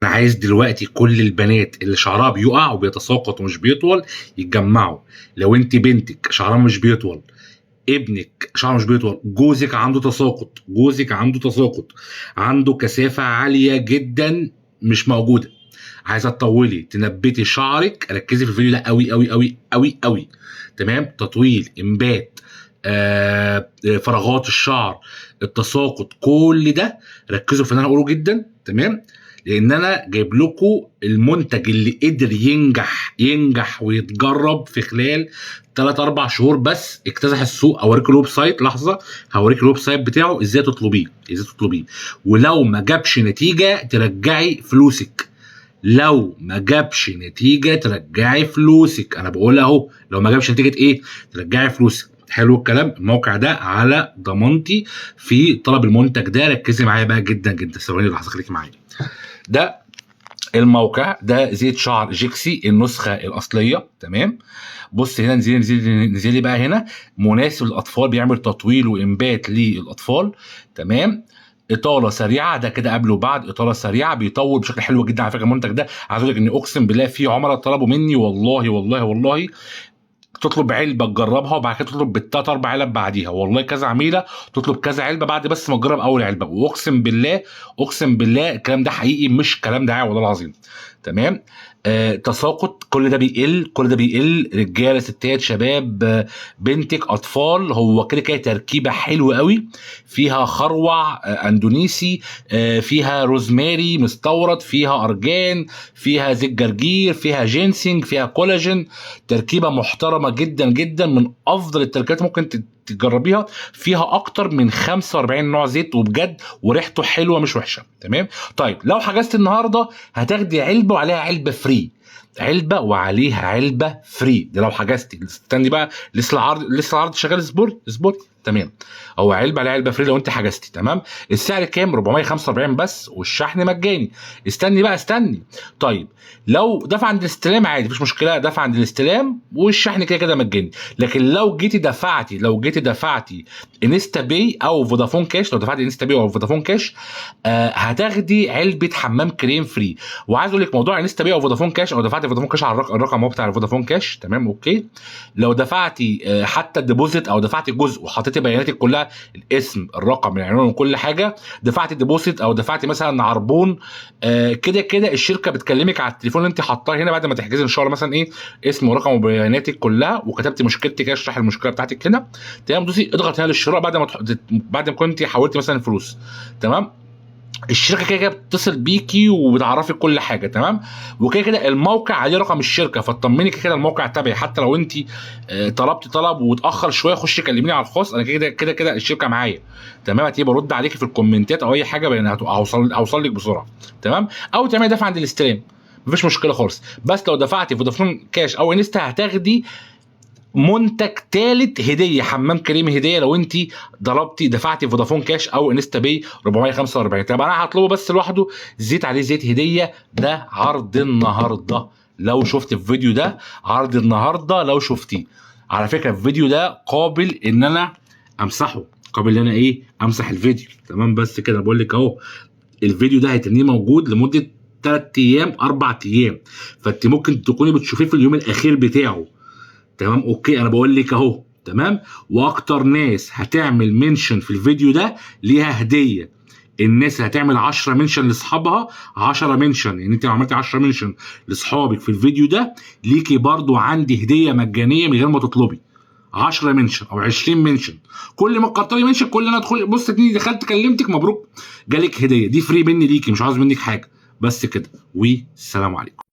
انا عايز دلوقتي كل البنات اللي شعرها بيقع وبيتساقط ومش بيطول يتجمعوا. لو انت بنتك شعرها مش بيطول، ابنك شعره مش بيطول، جوزك عنده تساقط، عنده كثافه عاليه جدا مش موجوده، عايزه تطولي تنبتي شعرك، ركزي في الفيديو ده قوي قوي قوي قوي قوي. تمام؟ تطويل، انبات، فراغات الشعر، التساقط، كل ده ركزوا في اللي انا هقوله جدا. تمام؟ لان انا جايب لكم المنتج اللي قدر ينجح ويتجرب في خلال 3 4 شهور بس، اكتسح السوق. اوريك الويب سايت، لحظه هوريك الويب سايت بتاعه ازاي تطلبيه، ولو ما جابش نتيجه ترجعي فلوسك. انا بقول اهو، لو ما جابش نتيجه ايه؟ ترجعي فلوسك. حلو الكلام. الموقع ده على ضمانتي في طلب المنتج ده. ركزي معايا بقى جدا جدا، ثواني لحظه خليكي معايا. ده الموقع ده زيت شعر جيكسي النسخه الاصليه. تمام؟ بص هنا، نزلي بقى هنا، مناسب للاطفال، بيعمل تطويل وانبات للاطفال. تمام؟ اطاله سريعه، ده كده قبل وبعد، اطاله سريعه، بيطول بشكل حلو جدا. على فكره المنتج ده عايز اقول لك ان اقسم بالله في عملاء طلبوا مني، والله تطلب علبه تجربها وبعد كده تطلب بالثلاث 4 علب بعديها. والله كذا عميله تطلب كذا علبه بعد بس ما تجرب اول علبه. واقسم بالله الكلام ده حقيقي، مش كلام دعايه والله العظيم. تمام؟ تساقط، كل ده بيقل، رجاله، ستات، شباب، بنتك، اطفال. هو كده كده تركيبه حلوه قوي، فيها خروع اندونيسي، فيها روزماري مستورد، فيها ارجان، فيها زيت جرجير، فيها جينسينج، فيها كولاجين. تركيبه محترمه جدا جدا، من افضل التركيبات ممكن تجربيها. فيها اكتر من 45 نوع زيت، وبجد وريحته حلوه مش وحشه. تمام؟ طيب لو حجزت النهارده هتاخدي علبه وعليها علبه فري، ده لو حجزتي. استني بقى، لسه العرض شغال، اصبري. تمام؟ هو علبه على علبه فري لو انت حجزتي. تمام؟ السعر كام؟ 445 بس، والشحن مجاني. استني. طيب لو دفع عند الاستلام عادي مفيش مشكله، دفع عند الاستلام والشحن كده كده مجاني. لكن لو جيتي دفعتي انستا باي او فودافون كاش، هتاخدي علبه حمام كريم فري. وعايز اقول لك موضوع انستا باي او فودافون كاش، او دفعتي فودافون كاش على الرقم هو بتاع فودافون كاش. تمام؟ اوكي. لو دفعتي حتى الديبوزيت، او دفعتي جزء وحطيتي بياناتك كلها، الاسم، الرقم، العنوان، وكل حاجه، دفعتي ديبوزيت او دفعتي مثلا عربون، كده كده الشركه بتكلمك على التليفون اللي انت حاطاه هنا بعد ما تحجزي ان شاء الله، مثلا ايه اسم ورقم وبياناتك كلها، وكتبتي مشكلتك، اشرح المشكله بتاعتك هنا. تمام؟ دوسي اضغط هنا للشراء بعد ما كنت حولتي مثلا فلوس. تمام؟ الشركه كده كده بتتصل بيكي وبتعرفك كل حاجه. تمام؟ وكده كده الموقع عليه رقم الشركه، فاطمني كده الموقع تبعي. حتى لو انت طلبتي طلب واتاخر شويه، خشي كلميني على الخاص، انا كده الشركه معايا. تمام؟ هتبقى برد عليكي في الكومنتات او اي حاجه، هوصل لك بسرعه. تمام؟ او تعملي دفع عند الاستلام، مفيش مشكله خالص. بس لو دفعتي فودافون كاش او انستا هتاخدي منتج ثالث هديه، حمام كريم هديه، لو انت دفعتي فودافون كاش او انستا باي 445. طب انا هطلبه بس لوحده، زيت عليه زيت هديه. ده عرض النهارده، لو شفت الفيديو ده عرض النهارده لو شفتيه. على فكره الفيديو ده قابل ان انا امسحه، قابل ان انا امسح الفيديو. تمام؟ بس كده بقول لك اهو، الفيديو ده هيتنيه موجود لمده 3 ايام 4 ايام، فانت ممكن تكوني بتشوفيه في اليوم الاخير بتاعه. تمام؟ اوكي، انا بقول لك اهو. تمام؟ واكتر ناس هتعمل منشن في الفيديو ده ليها هديه. الناس اللي هتعمل 10 منشن لاصحابها، 10 منشن، يعني انت لو عملتي 10 منشن لاصحابك في الفيديو ده، ليكي برضو عندي هديه مجانيه من غير ما تطلبي. 10 منشن او 20 منشن، كل ما تكتري منشن كل انا ادخل بص تاني دخلت كلمتك مبروك جالك هديه، دي فري مني ليكي، مش عاوز منك حاجه. بس كده، والسلام عليكم.